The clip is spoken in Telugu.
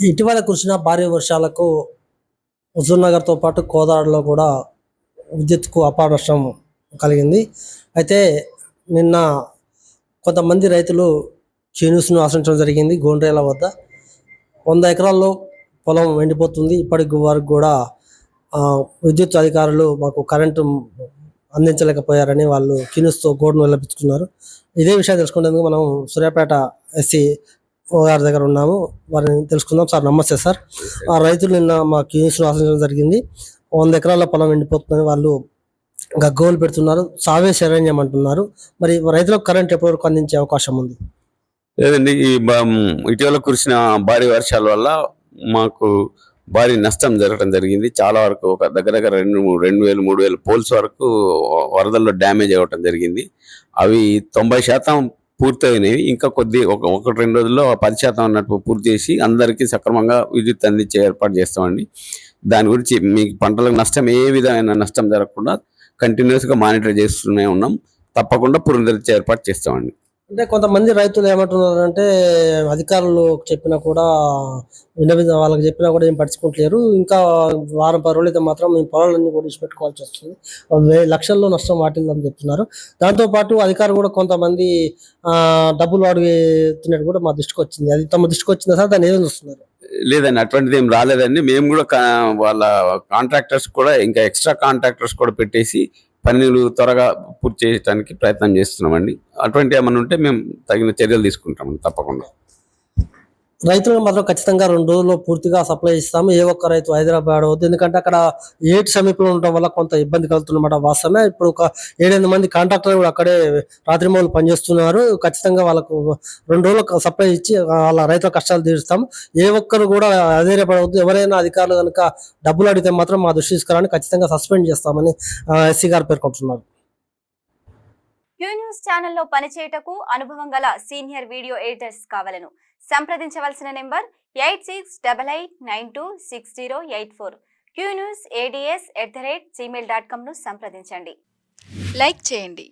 ఇటీవల కురిసిన భారీ వర్షాలకు హుజూర్నగర్తో పాటు కోదాడలో కూడా విద్యుత్కు అపార నష్టం కలిగింది. అయితే నిన్న కొంతమంది రైతులు న్యూస్ను ఆశ్రయించడం జరిగింది. గోండ్రేల వద్ద 100 ఎకరాల్లో పొలం ఎండిపోతుంది. ఇప్పటికి వరకు కూడా విద్యుత్ అధికారులు మాకు కరెంటు అందించలేకపోయారని వాళ్ళు న్యూస్తో గోడును వెళ్ళపించుకున్నారు. ఇదే విషయం తెలుసుకునేందుకు మనం సూర్యాపేట ఎస్సీ గారి దగ్గర ఉన్నాము. వారిని తెలుసుకుందాం. సార్ నమస్తే సార్. ఆ రైతులు నిన్న మా న్యూస్ను ఆశ్రయించడం జరిగింది. 100 ఎకరాల పొలం ఎండిపోతుందని వాళ్ళు గగ్గోలు పెడుతున్నారు. సావే శరణ్యం అంటున్నారు. మరి రైతులకు కరెంట్ ఎప్పటి వరకు అందించే అవకాశం ఉంది? లేదండి, ఇటీవల కురిసిన భారీ వర్షాల వల్ల మాకు భారీ నష్టం జరగడం జరిగింది. చాలా వరకు ఒక దగ్గర 2,000-3,000 పోల్స్ వరకు వరదల్లో డ్యామేజ్ అవ్వటం జరిగింది. అవి 90% పూర్తయినవి. ఇంకా ఒకటి 2 రోజుల్లో 10% అన్నట్టు పూర్తి చేసి అందరికీ సక్రమంగా విద్యుత్ అందించే ఏర్పాటు చేస్తామండి. దాని గురించి మీకు పంటలకు నష్టం ఏ విధమైన నష్టం జరగకుండా కంటిన్యూస్గా మానిటర్ చేస్తూనే ఉన్నాం. తప్పకుండా పునరుద్ధరించే ఏర్పాటు చేస్తామండి. అంటే కొంతమంది రైతులు ఏమంటున్నారంటే అధికారులు చెప్పినా కూడా వాళ్ళకి చెప్పినా కూడా ఏం పట్టించుకుంటలేరు. ఇంకా వారం 10 రోజులు అయితే మాత్రం మేము పొలాలన్నీ కూడా పెట్టుకోవాల్సి వస్తుంది, లక్షల్లో నష్టం వాటిల్లని చెప్తున్నారు. దాంతోపాటు అధికారులు కూడా కొంతమంది డబ్బులు అడుగుతున్నట్టు కూడా మా దృష్టికి వచ్చింది. అది తమ దృష్టికి వచ్చిందా సార్? దాన్ని ఏం చూస్తున్నారు? లేదండి, అటువంటిది ఏం రాలేదండి. మేము కూడా వాళ్ళ కాంట్రాక్టర్స్ కూడా ఇంకా ఎక్స్ట్రా కాంట్రాక్టర్స్ కూడా పెట్టేసి పనులు త్వరగా పూర్తి చేయడానికి ప్రయత్నం చేస్తున్నామండి. అటువంటి ఏమైనా ఉంటే మేము తగిన చర్యలు తీసుకుంటామండి తప్పకుండా. రైతులకు మాత్రం ఖచ్చితంగా 2 రోజుల్లో పూర్తిగా సప్లై ఇస్తాము. ఏ ఒక్క రైతు హైదరాబాద్ వద్దు, ఎందుకంటే అక్కడ ఏటి సమీపంలో ఉండటం వల్ల కొంత ఇబ్బంది కలుగుతున్నమాట వాస్తవమే. ఇప్పుడు ఒక 7-8 మంది కాంట్రాక్టర్లు కూడా అక్కడే రాత్రిమౌలు పనిచేస్తున్నారు. ఖచ్చితంగా వాళ్ళకు 2 రోజులకు సప్లై ఇచ్చి వాళ్ళ రైతుల కష్టాలు తీరుస్తాం. ఏ ఒక్కరు కూడా అధైర్యపడవద్దు. ఎవరైనా అధికారులు కనుక డబ్బులు అడిగితే మాత్రం మా దృష్టి తీసుకురాని ఖచ్చితంగా సస్పెండ్ చేస్తామని ఎస్సీ గారు పేర్కొంటున్నారు. క్యూ న్యూస్ ఛానల్లో పనిచేయటకు అనుభవం గల సీనియర్ వీడియో ఎడిటర్స్ కావాలను సంప్రదించవలసిన నెంబర్ 8688926084. qnewsads@gmail.com ను సంప్రదించండి. లైక్ చేయండి.